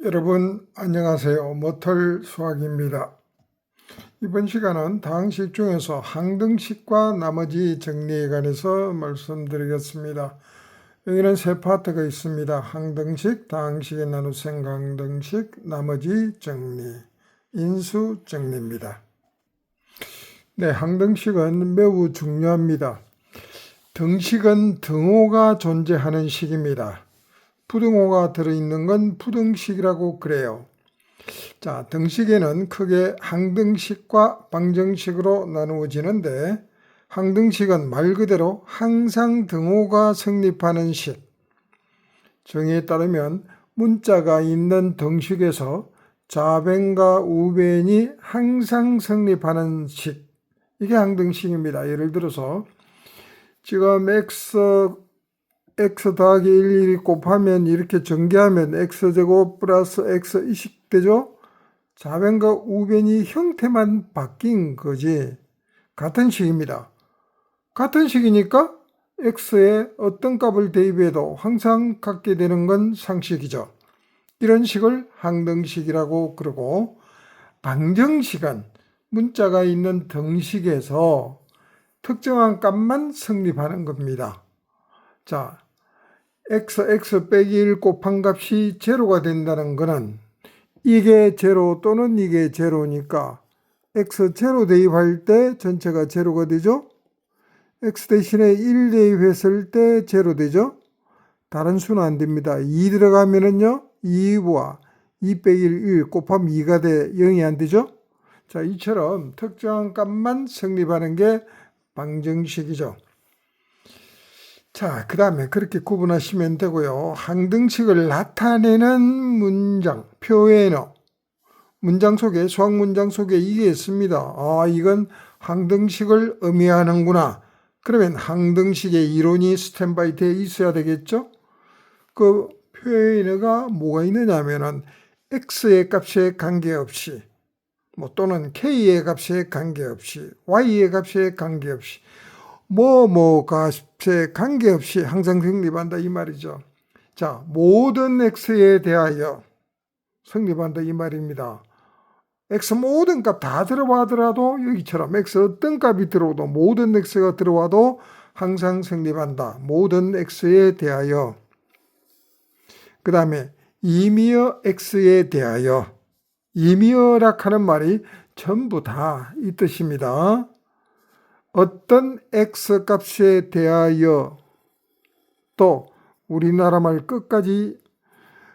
여러분 안녕하세요. 머털 수학입니다. 이번 시간은 다항식 중에서 항등식과 나머지 정리에 관해서 말씀드리겠습니다. 여기는 세 파트가 있습니다. 항등식, 다항식의 나눗셈 항등식, 나머지 정리, 인수 정리입니다. 네, 항등식은 매우 중요합니다. 등식은 등호가 존재하는 식입니다. 부등호가 들어있는 건 부등식이라고 그래요. 자, 등식에는 크게 항등식과 방정식으로 나누어지는데 항등식은 말 그대로 항상 등호가 성립하는 식. 정의에 따르면 문자가 있는 등식에서 좌변과 우변이 항상 성립하는 식. 이게 항등식입니다. 예를 들어서 지금 x 더하기 1 곱하면 이렇게 전개하면 x제곱 플러스 x 이식 되죠? 좌변과 우변이 형태만 바뀐 거지 같은 식입니다. 같은 식이니까 x에 어떤 값을 대입해도 항상 같게 되는 건 상식이죠. 이런 식을 항등식이라고 그러고, 방정식은 문자가 있는 등식에서 특정한 값만 성립하는 겁니다. 자, x 빼기 1 곱한 값이 제로가 된다는 것은 이게 제로 또는 이게 제로니까 x 제로 대입할 때 전체가 제로가 되죠. x 대신에 1 대입했을 때 제로 되죠. 다른 수는 안 됩니다. 2 들어가면은요 2와 2 빼기 1 곱하면 2가 돼 0이 안 되죠. 자, 이처럼 특정한 값만 성립하는 게 방정식이죠. 자, 그 다음에 그렇게 구분하시면 되고요. 항등식을 나타내는 문장, 표현어, 문장 속에, 수학 문장 속에 이게 있습니다. 아, 이건 항등식을 의미하는구나. 그러면 항등식의 이론이 스탠바이트에 있어야 되겠죠? 그 표현어가 뭐가 있느냐 하면은 x의 값에 관계없이, 또는 k의 값에 관계없이, y의 값에 관계없이, 값에 관계없이 항상 성립한다 이 말이죠. 자, 모든 x에 대하여 성립한다 이 말입니다. x 모든 값 다 들어가더라도 여기처럼 x 어떤 값이 들어오도 모든 x가 들어와도 항상 성립한다. 모든 x에 대하여. 그 다음에 임의어 x에 대하여. 임의어라 하는 말이 전부 다 이 뜻입니다. 어떤 x 값에 대하여, 또 우리나라 말 끝까지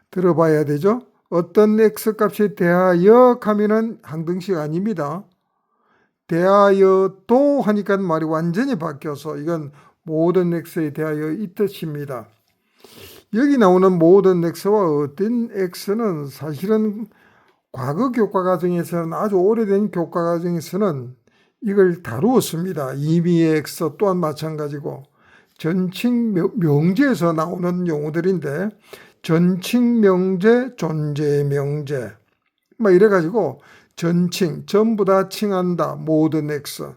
들어봐야 되죠. 어떤 x 값에 대하여 하면은 항등식 아닙니다. 대하여 또 하니까 말이 완전히 바뀌어서 이건 모든 x에 대하여 이 뜻입니다. 여기 나오는 모든 x와 어떤 x는 사실은 과거 교과 과정에서는, 아주 오래된 교과 과정에서는 이걸 다루었습니다. 임의의 x 또한 마찬가지고, 전칙 명제에서 나오는 용어들인데 전칙 명제, 존재 명제 이래가지고 전칭, 전부 다 칭한다, 모든 x,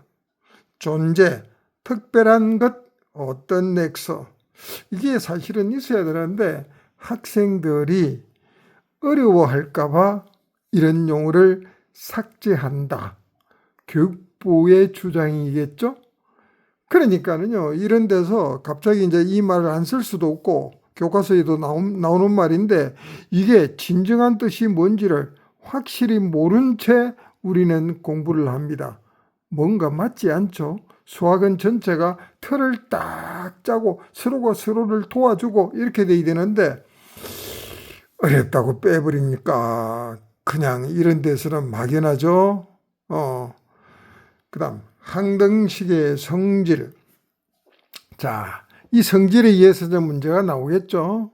존재, 특별한 것, 어떤 x, 이게 사실은 있어야 되는데 학생들이 어려워할까봐 이런 용어를 삭제한다. 교육부의 주장이겠죠? 그러니까는요, 이런 데서 갑자기 이제 이 말을 안 쓸 수도 없고, 교과서에도 나오는 말인데, 이게 진정한 뜻이 뭔지를 확실히 모른 채 우리는 공부를 합니다. 뭔가 맞지 않죠? 수학은 전체가 틀을 딱 짜고 서로가 서로를 도와주고 이렇게 돼야 되는데, 어렵다고 빼버리니까 그냥 이런 데서는 막연하죠. 그 다음 항등식의 성질. 자, 이 성질에 의해서 문제가 나오겠죠.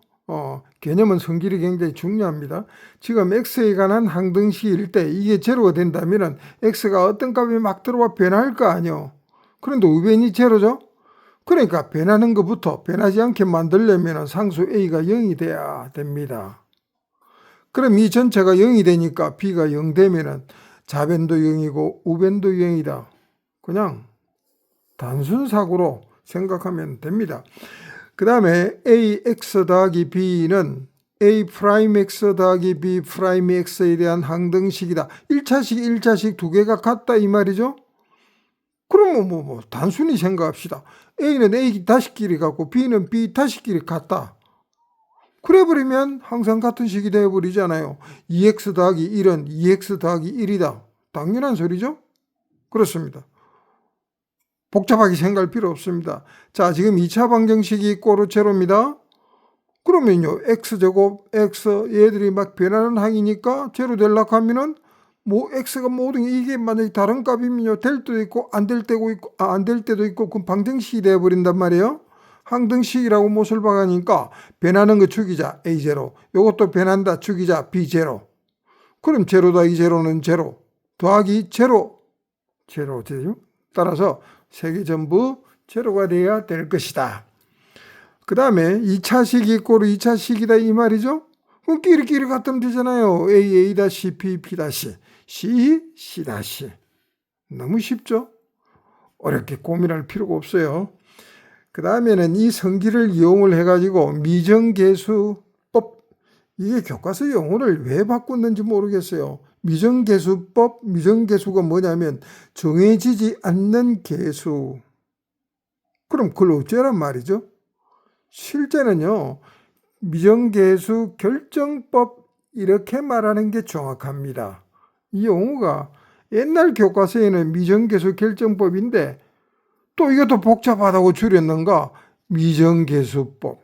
개념은 성질이 굉장히 중요합니다. 지금 x에 관한 항등식일 때 이게 제로가 된다면 x가 어떤 값이 막 들어와 변할 거 아니요. 그런데 우변이 제로죠. 그러니까 변하는 것부터 변하지 않게 만들려면 상수 a가 0이 돼야 됩니다. 그럼 이 전체가 0이 되니까 b가 0 되면 좌변도 0이고 우변도 0이다. 그냥 단순 사고로 생각하면 됩니다. 그 다음에 ax 더하기 b는 A 프라임 X 더하기 B 프라임 X에 대한 항등식이다. 1차식, 1차식 두 개가 같다 이 말이죠. 그러면 단순히 생각합시다. A는 A 다시끼리 같고 B는 B 다시끼리 같다. 그래버리면 항상 같은 식이 되어버리잖아요. 2x 더하기 1은 2x 더하기 1이다. 당연한 소리죠? 그렇습니다. 복잡하게 생각할 필요 없습니다. 자, 지금 2차 방정식이 꼬르 제로입니다. 그러면요, x제곱, x 얘들이 막 변하는 항이니까 제로 되려고 하면은 x가 모든 이게 만약에 다른 값이면요, 될 때도 있고 안 될 때도 있고 그럼 방정식이 되어버린단 말이에요. 항등식이라고 못을 박으니까 변하는 거 죽이자 A0, 요것도 변한다 죽이자 B0. 그럼 제로 더하기 제로는 제로, 더하기 제로, 제로죠. 따라서 세 개 전부 제로가 돼야 될 것이다. 그 다음에 2차식이 꼬르 2차식이다 이 말이죠. 그럼 끼리끼리 같으면 되잖아요. A, A-P, P-C, C-. 너무 쉽죠? 어렵게 고민할 필요가 없어요. 그 다음에는 이 성질을 이용을 해가지고 미정계수법, 이게 교과서 용어를 왜 바꿨는지 모르겠어요. 미정계수법, 미정계수가 뭐냐면 정해지지 않는 계수. 그럼 그걸 어쩌란 말이죠? 실제는요, 미정계수 결정법 이렇게 말하는 게 정확합니다. 이 용어가 옛날 교과서에는 미정계수 결정법인데 또 이것도 복잡하다고 줄였는가? 미정계수법.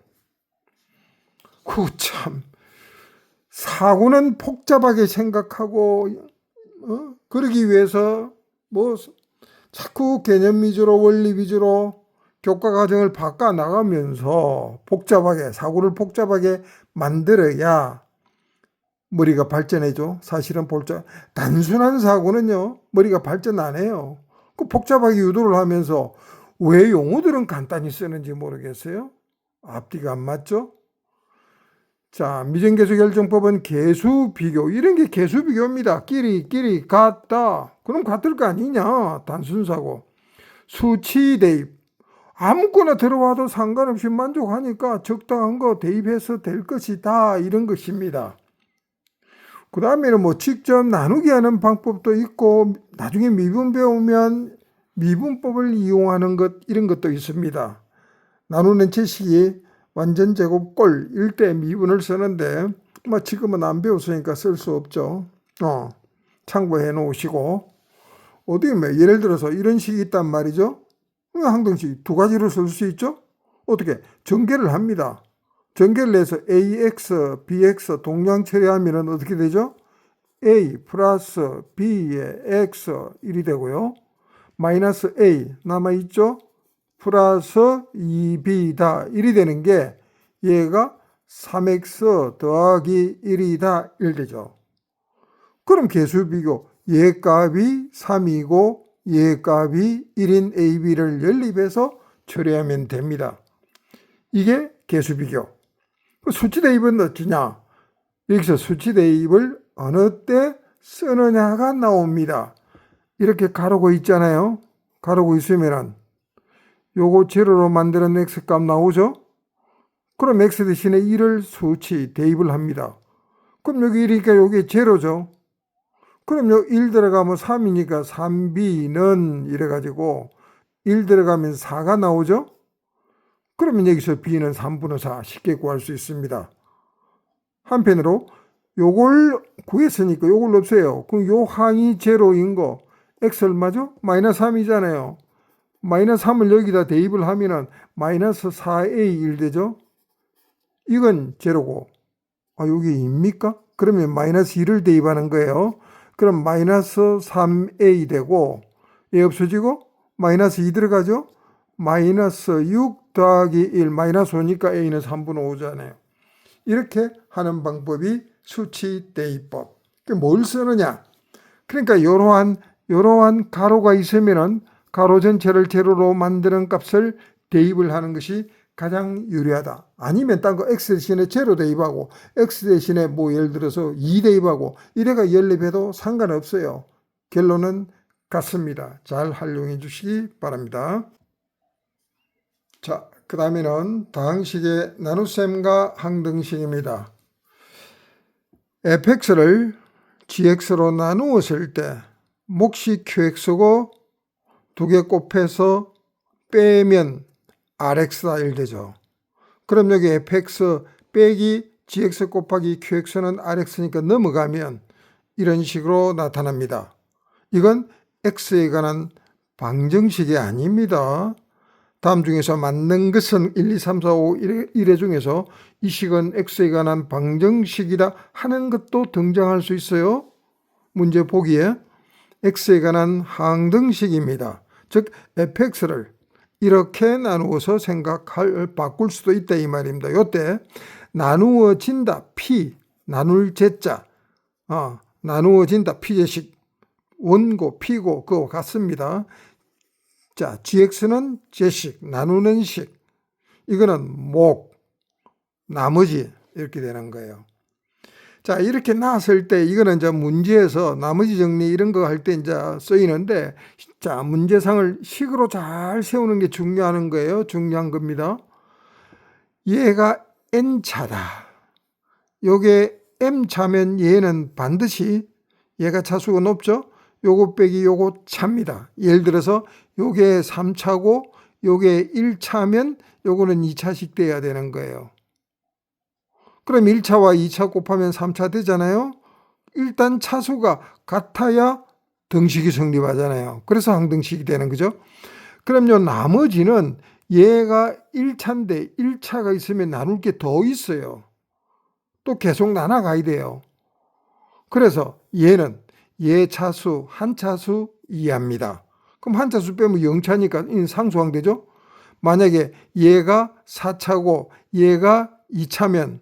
참 사고는 복잡하게 생각하고 그러기 위해서 자꾸 개념 위주로 원리 위주로 교과 과정을 바꿔 나가면서 사고를 복잡하게 만들어야 머리가 발전해죠. 사실은 단순한 사고는요, 머리가 발전 안 해요. 그 복잡하게 유도를 하면서 왜 용어들은 간단히 쓰는지 모르겠어요. 앞뒤가 안 맞죠? 자, 미정계수 결정법은 계수 비교, 이런 게 계수 비교입니다. 끼리 같다. 그럼 같을 거 아니냐? 단순 사고. 수치 대입. 아무거나 들어와도 상관없이 만족하니까 적당한 거 대입해서 될 것이다. 이런 것입니다. 그 다음에는 직접 나누기 하는 방법도 있고, 나중에 미분 배우면 미분법을 이용하는 것, 이런 것도 있습니다. 나누는 제식이 완전 제곱 꼴 1대 미분을 쓰는데, 지금은 안 배웠으니까 쓸 수 없죠. 참고해 놓으시고, 예를 들어서 이런 식이 있단 말이죠. 항등식 두 가지로 쓸 수 있죠. 어떻게? 전개를 합니다. 전개를 해서 AX, BX 동량 처리하면 어떻게 되죠? A 플러스 B의 X 1이 되고요. 마이너스 A 남아있죠? 플러스 2B다 1이 되는 게 얘가 3X 더하기 1이다 1 되죠. 그럼 계수 비교 얘 값이 3이고 얘 값이 1인 AB를 연립해서 처리하면 됩니다. 이게 계수 비교. 수치 대입은 어찌냐? 여기서 수치 대입을 어느 때 쓰느냐가 나옵니다. 이렇게 가르고 있잖아요. 가르고 있으면은 요거 제로로 만드는 x값 나오죠? 그럼 x 대신에 1을 수치 대입을 합니다. 그럼 여기 1이니까 여기 제로죠? 그럼 여기 1 들어가면 3이니까 3b는 이래가지고 1 들어가면 4가 나오죠? 그러면 여기서 b는 3분의 4 쉽게 구할 수 있습니다. 한편으로 요걸 구했으니까 요걸 없애요. 그럼 요 항이 제로인 거 x 얼마죠? 마이너스 3이잖아요. 마이너스 3을 여기다 대입을 하면은 마이너스 4a1 되죠? 이건 제로고 여기 2입니까? 그러면 마이너스 1을 대입하는 거예요. 그럼 마이너스 3a 되고 얘 없어지고 마이너스 2 들어가죠? 마이너스 6 더하기 1 마이너스 5니까 a는 3분의 5잖아요. 이렇게 하는 방법이 수치 대입법. 뭘 쓰느냐? 그러니까 이러한 가로가 있으면은 가로 전체를 제로로 만드는 값을 대입을 하는 것이 가장 유리하다. 아니면 딴 거 x 대신에 제로 대입하고 x 대신에 예를 들어서 2 대입하고 이래가 연립해도 상관없어요. 결론은 같습니다. 잘 활용해 주시기 바랍니다. 자, 그 다음에는 다항식의 나눗셈과 항등식입니다. fx를 gx로 나누었을 때 몫이 qx고 두 개 곱해서 빼면 rx다 이렇게죠. 그럼 여기 fx 빼기 gx 곱하기 qx는 rx니까 넘어가면 이런 식으로 나타납니다. 이건 x에 관한 방정식이 아닙니다. 다음 중에서 맞는 것은 1, 2, 3, 4, 5, 1회 중에서 이 식은 x에 관한 방정식이다 하는 것도 등장할 수 있어요. 문제 보기에 x에 관한 항등식입니다. 즉 fx를 이렇게 나누어서 바꿀 수도 있다 이 말입니다. 이때 나누어진다 p 나눌 제자 나누어진다 p제식 원고 p고 그거 같습니다. 자, gx는 제식 나누는 식 이거는 목 나머지 이렇게 되는 거예요. 자, 이렇게 나왔을 때 이거는 이제 문제에서 나머지 정리 이런 거 할 때 이제 쓰이는데 자, 문제상을 식으로 잘 세우는 게 중요한 거예요. 중요한 겁니다. 얘가 n차다. 요게 m차면 얘는 반드시 얘가 차수가 높죠. 요거 빼기 요거 차입니다. 예를 들어서 요게 3차고 요게 1차면 요거는 2차씩 돼야 되는 거예요. 그럼 1차와 2차 곱하면 3차 되잖아요. 일단 차수가 같아야 등식이 성립하잖아요. 그래서 항등식이 되는 거죠. 그럼요, 나머지는 얘가 1차인데 1차가 있으면 나눌 게 더 있어요. 또 계속 나눠가야 돼요. 그래서 얘는 얘 차수, 한 차수 이해합니다. 그럼 한 차수 빼면 0차니까 상수항 되죠? 만약에 얘가 4차고 얘가 2차면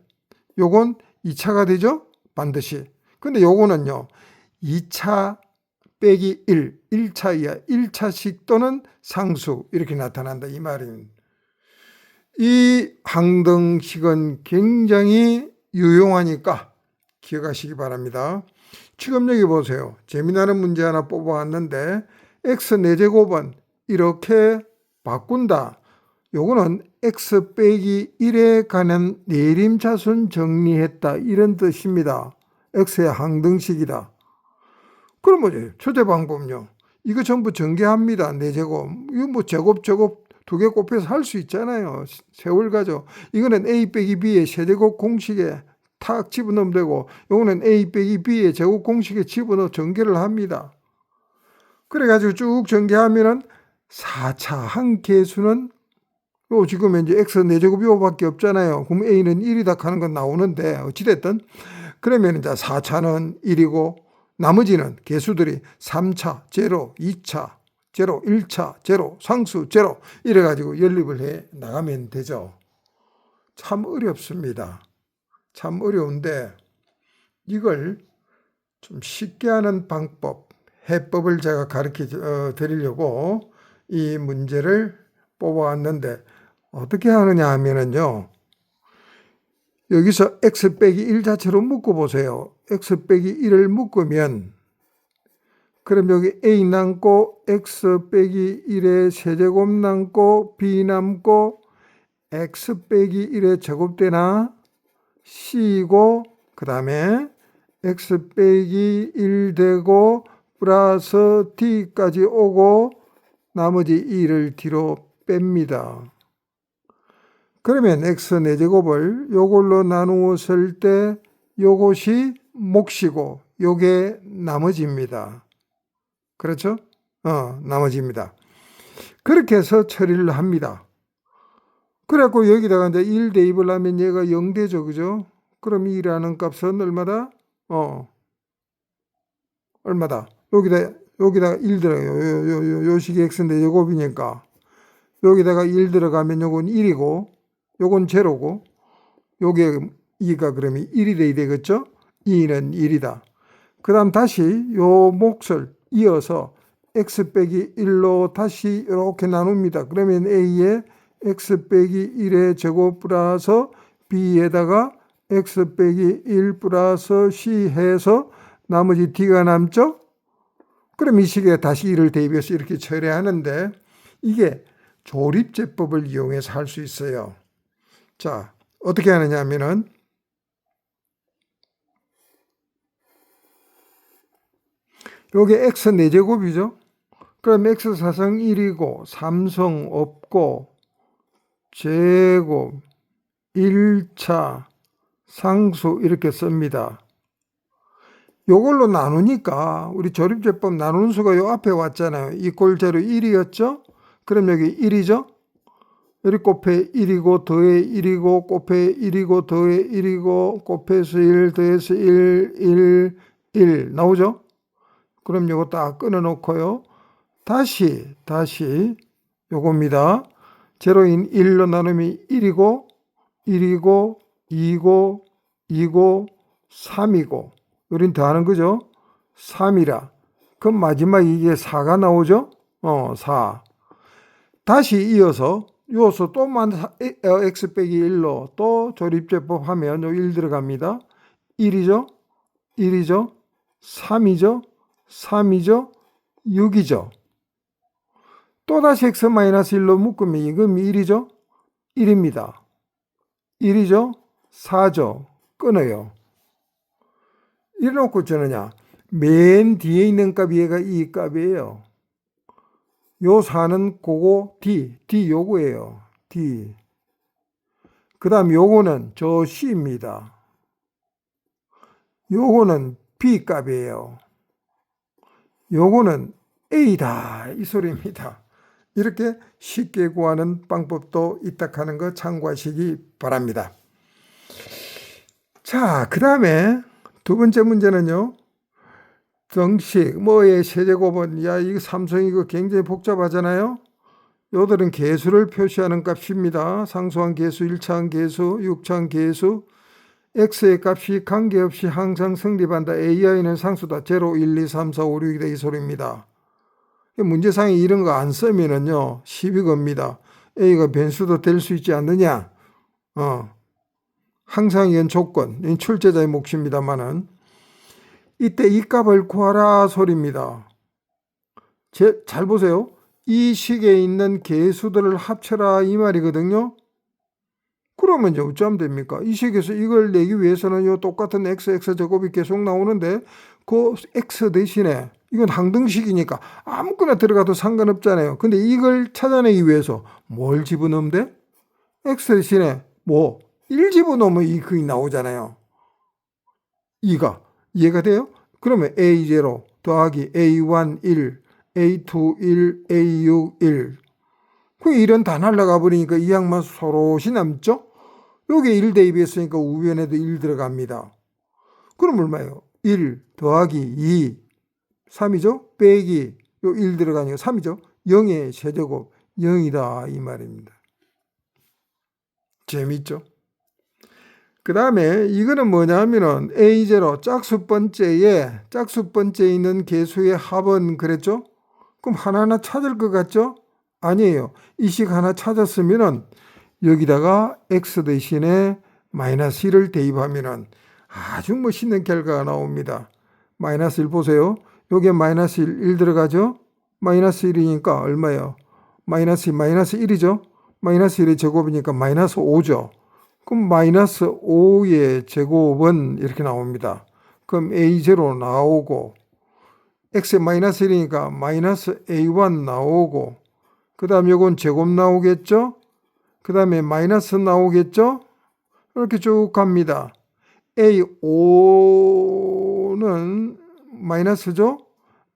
요건 2차가 되죠? 반드시. 근데 요거는요, 2차 빼기 1, 1차 이하, 1차식 또는 상수 이렇게 나타난다 이 말입니다. 이 항등식은 굉장히 유용하니까 기억하시기 바랍니다. 지금 여기 보세요. 재미나는 문제 하나 뽑아왔는데 x 4제곱은 이렇게 바꾼다. 요거는 x 빼기 1에 관한 내림차순 정리했다 이런 뜻입니다. x의 항등식이다. 그럼 뭐죠? 초대 방법은요. 이거 전부 전개합니다. 4제곱. 이거 뭐 제곱 두 개 곱해서 할 수 있잖아요. 세월 가죠. 이거는 a 빼기 b의 세제곱 공식에 탁 집어넣으면 되고 요거는 a 빼기 b의 제곱 공식에 집어넣어 전개를 합니다. 그래가지고 쭉 전개하면은 4차 한 개수는 요 지금 이제 x 4제곱이 요밖에 없잖아요. 그럼 a는 1이다 하는 건 나오는데 어찌됐든 그러면 이제 4차는 1이고 나머지는 개수들이 3차, 제로, 2차, 제로, 1차, 제로, 상수, 제로 이래가지고 연립을 해 나가면 되죠. 참 어렵습니다. 참 어려운데 이걸 좀 쉽게 하는 방법, 해법을 제가 가르쳐 드리려고 이 문제를 뽑아왔는데 어떻게 하느냐 하면은요. 여기서 x 빼기 1 자체로 묶어보세요. x 빼기 1을 묶으면 그럼 여기 a 남고 x 빼기 1의 세제곱 남고 b 남고 x 빼기 1의 제곱되나 c고 그 다음에 x 빼기 1 되고 플러스 t까지 오고 나머지 2를 뒤로 뺍니다. 그러면 x 4제곱을 요걸로 나누었을 때 요것이 몫이고 요게 나머지입니다. 그렇죠? 나머지입니다. 그렇게 해서 처리를 합니다. 그래갖고 여기다가 이제 1 대입을 하면 얘가 0 되죠. 그죠? 그럼 2라는 값은 얼마다? 얼마다? 여기다가 1 들어가요. 요 식이 x인데 제곱이니까. 여기다가 1 들어가면 요건 1이고, 요건 제로고, 요게 2가 그러면 1이 돼야 되겠죠? 2는 1이다. 그 다음 다시 요 몫을 이어서 x 빼기 1로 다시 이렇게 나눕니다. 그러면 a에 x 빼기 1의 제곱 플러스 b에다가 x 빼기 1 플러스 c 해서 나머지 d가 남죠? 그럼 이 식에 다시 1을 대입해서 이렇게 처리하는데 이게 조립제법을 이용해서 할 수 있어요. 자, 어떻게 하느냐 하면은 요게 x 4제곱이죠. 그럼 x 4성 1이고 3성 없고 제곱 1차 상수 이렇게 씁니다. 요걸로 나누니까 우리 조립제법 나누는 수가 요 앞에 왔잖아요. 이꼴 제로 1이었죠. 그럼 여기 1이죠. 여기 곱해 1이고 더해 1이고 곱해 1이고 더해 1이고 곱해서 1 더해서 1 나오죠. 그럼 요거 딱 끊어놓고요. 다시 요겁니다. 제로인 1로 나누면 1이고 2고 3이고 우린 더하는 거죠. 3이라. 그럼 마지막 이게 4가 나오죠. 4. 다시 이어서 요소 또 x 빼기 1로 또 조립제법 하면 요 1 들어갑니다. 1이죠. 3이죠. 6이죠. 또다시 x 마이너스 1로 묶으면 이건 1이죠. 1입니다. 1이죠. 4죠. 끊어요. 이래놓고 저는요, 맨 뒤에 있는 값이 얘가 이 값이에요. 요 4는 그거 D 요거예요. D. 그 다음 요거는 저 C입니다. 요거는 B 값이에요. 요거는 A다. 이 소리입니다. 이렇게 쉽게 구하는 방법도 있다 하는 거 참고하시기 바랍니다. 자, 그 다음에 두 번째 문제는요. 정식, 뭐의 세제곱은, 이거 삼성 이거 굉장히 복잡하잖아요. 요들은 개수를 표시하는 값입니다. 상수항 개수, 1차항 개수, 6차항 개수. x의 값이 관계없이 항상 성립한다. ai는 상수다. 0, 1, 2, 3, 4, 5, 6이다. 이 소리입니다. 문제상에 이런 거 안 쓰면은요, 시비 겁니다. a가 변수도 될 수 있지 않느냐. 항상 이건 조건, 이건 출제자의 몫입니다만은 이때 이 값을 구하라 소리입니다. 잘 보세요. 이 식에 있는 개수들을 합쳐라 이 말이거든요. 그러면 이제 어쩌면 됩니까? 이 식에서 이걸 내기 위해서는 요 똑같은 x 제곱이 계속 나오는데 그 x 대신에 이건 항등식이니까 아무거나 들어가도 상관없잖아요. 근데 이걸 찾아내기 위해서 뭘 집어넣으면 돼? x 대신에 1 집어넣으면 이 그게 나오잖아요. 2가 이해가 돼요? 그러면 A0 더하기 A1 1, A2 1, A6 1. 그 1은 다 날라가 버리니까 이 양만 소롯이 남죠? 여기 1 대입했으니까 우변에도 1 들어갑니다. 그럼 얼마예요? 1 더하기 2, 3이죠? 빼기 요 1 들어가니까 3이죠? 0의 세제곱 0이다 이 말입니다. 재밌죠? 그 다음에 이거는 뭐냐면은 A0 짝수 번째에 있는 개수의 합은 그랬죠? 그럼 하나하나 찾을 것 같죠? 아니에요. 이 식 하나 찾았으면은 여기다가 x 대신에 마이너스 1을 대입하면은 아주 멋있는 결과가 나옵니다. 마이너스 1 보세요. 여기에 마이너스 1 들어가죠? 마이너스 1이니까 얼마예요? 마이너스 1이죠? 마이너스 1의 제곱이니까 마이너스 5죠? 그럼 마이너스 5의 제곱은 이렇게 나옵니다. 그럼 A0 나오고 x 마이너스 1이니까 마이너스 A1 나오고 그 다음 요건 제곱 나오겠죠? 그 다음에 마이너스 나오겠죠? 이렇게 쭉 갑니다. A5는 마이너스죠?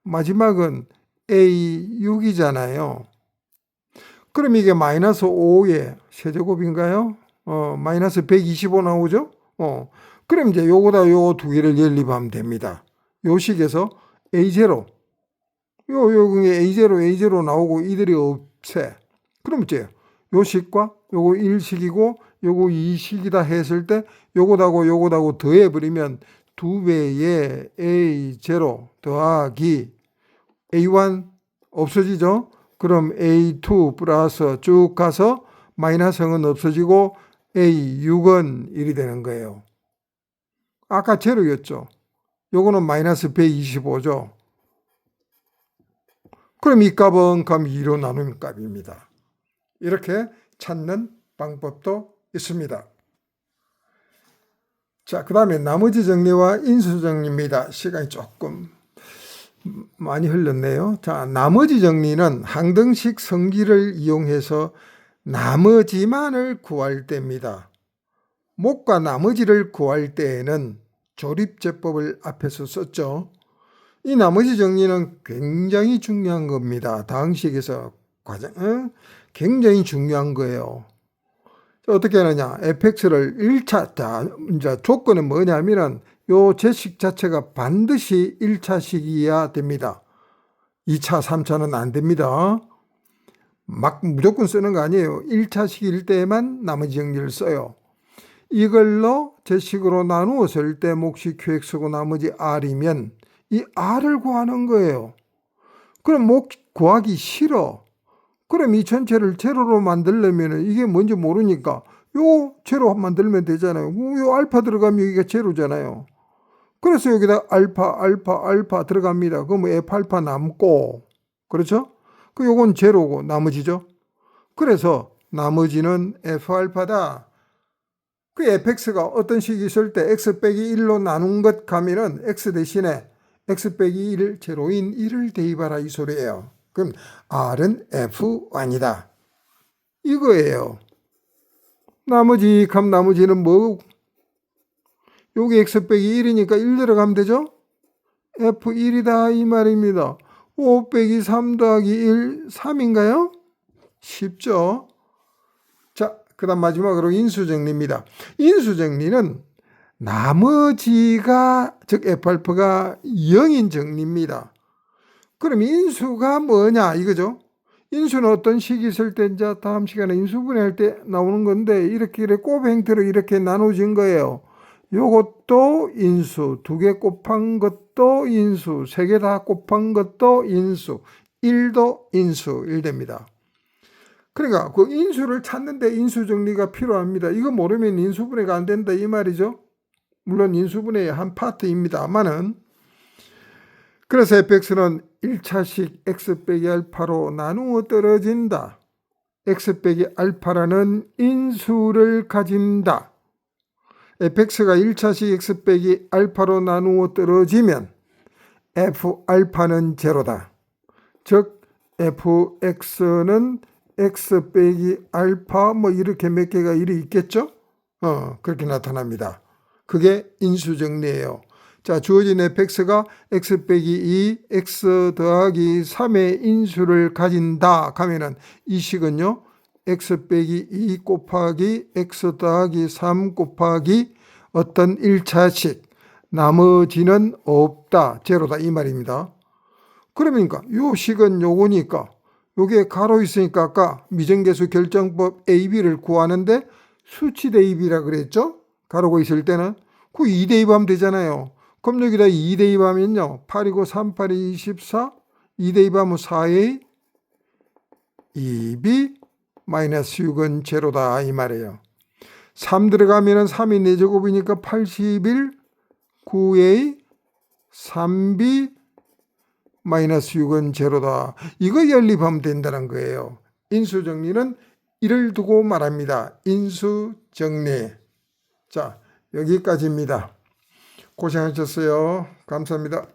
마지막은 A6이잖아요. 그럼 이게 마이너스 5의 세제곱인가요? 마이너스 125 나오죠? 그럼 이제 요거다 요 두 개를 연립하면 됩니다. 요 식에서 A0, A0 나오고 이들이 없애. 그럼 이제 요 식과 요거 1식이고 요거 2식이다 했을 때 요거하고 더해버리면 2배의 A0 더하기 A1 없어지죠? 그럼 A2 플러스 쭉 가서 마이너스는 없어지고 A6은 1이 되는 거예요. 아까 제로였죠. 요거는 마이너스 125죠. 그럼 이 값은 그럼 2로 나누는 값입니다. 이렇게 찾는 방법도 있습니다. 자, 그 다음에 나머지 정리와 인수 정리입니다. 시간이 조금 많이 흘렸네요. 자, 나머지 정리는 항등식 성질을 이용해서 나머지만을 구할 때입니다. 목과 나머지를 구할 때에는 조립제법을 앞에서 썼죠. 이 나머지 정리는 굉장히 중요한 겁니다. 다항식에서 굉장히 중요한 거예요. 어떻게 하느냐? fx를 1차, 자, 이제 조건은 뭐냐면은 요 제식 자체가 반드시 1차식이어야 됩니다. 2차, 3차는 안 됩니다. 막 무조건 쓰는 거 아니에요. 1차식일 때만 나머지 정리를 써요. 이걸로 제식으로 나누었을 때 몫이 qx고 나머지 r이면 이 r을 구하는 거예요. 그럼 몫 구하기 싫어. 그럼 이 전체를 제로로 만들려면 이게 뭔지 모르니까 요 제로 만들면 되잖아요. 요 알파 들어가면 여기가 제로잖아요. 그래서 여기다 알파 들어갑니다. 그럼 F 알파 남고, 그렇죠? 그 요건 제로고 나머지죠. 그래서 나머지는 F 알파다. 그 fx가 어떤 식이 있을 때 x 빼기 1로 나눈 것 가면은 x 대신에 x 빼기 1 제로인 1을 대입하라 이 소리예요. 그럼 r은 f1이다. 이거예요. 나머지 값 나머지는 뭐? 여기 x 빼기 1이니까 1 들어가면 되죠? f1이다 이 말입니다. 5 빼기 3 더하기 1, 3인가요? 쉽죠? 자, 그 다음 마지막으로 인수정리입니다. 인수정리는 나머지가, 즉 F알파가 0인 정리입니다. 그럼 인수가 뭐냐 이거죠? 인수는 어떤 식이 있을 때 이제 다음 시간에 인수분해할 때 나오는 건데 이렇게 곱 형태로 이렇게 나눠진 거예요. 요것도 인수, 2개 곱한 것도 인수, 3개 다 곱한 것도 인수, 1도 인수, 1됩니다. 그러니까 그 인수를 찾는데 인수 정리가 필요합니다. 이거 모르면 인수분해가 안 된다 이 말이죠. 물론 인수분해의 한 파트입니다만은. 그래서 fx는 1차식 x 빼기 알파로 나누어 떨어진다. x 빼기 알파라는 인수를 가진다. fx가 1차식 x 빼기 알파로 나누어 떨어지면 f 알파는 제로다. 즉 fx는 x 빼기 알파 뭐 이렇게 몇 개가 일이 있겠죠? 그렇게 나타납니다. 그게 인수정리예요. 자, 주어진 fx가 x 빼기 2, x 더하기 3의 인수를 가진다 하면은 이 식은요, x 빼기 2 곱하기 x 더하기 3 곱하기 어떤 1차식, 나머지는 없다, 제로다 이 말입니다. 그러니까 요 식은 요거니까 요게 가로 있으니까 아까 미정계수 결정법 A, B를 구하는데 수치 대입이라 그랬죠? 가로고 있을 때는 그 2 대입하면 되잖아요. 그럼 여기다 2 대입하면요. 8이고 3, 8이 24, 2 대입하면 4A, 2B, 마이너스 6은 제로다 이 말이에요. 3 들어가면은 3이 4제곱이니까 81, 9A, 3B, 마이너스 6은 제로다. 이거 연립하면 된다는 거예요. 인수정리는 이를 두고 말합니다. 인수정리. 자, 여기까지입니다. 고생하셨어요. 감사합니다.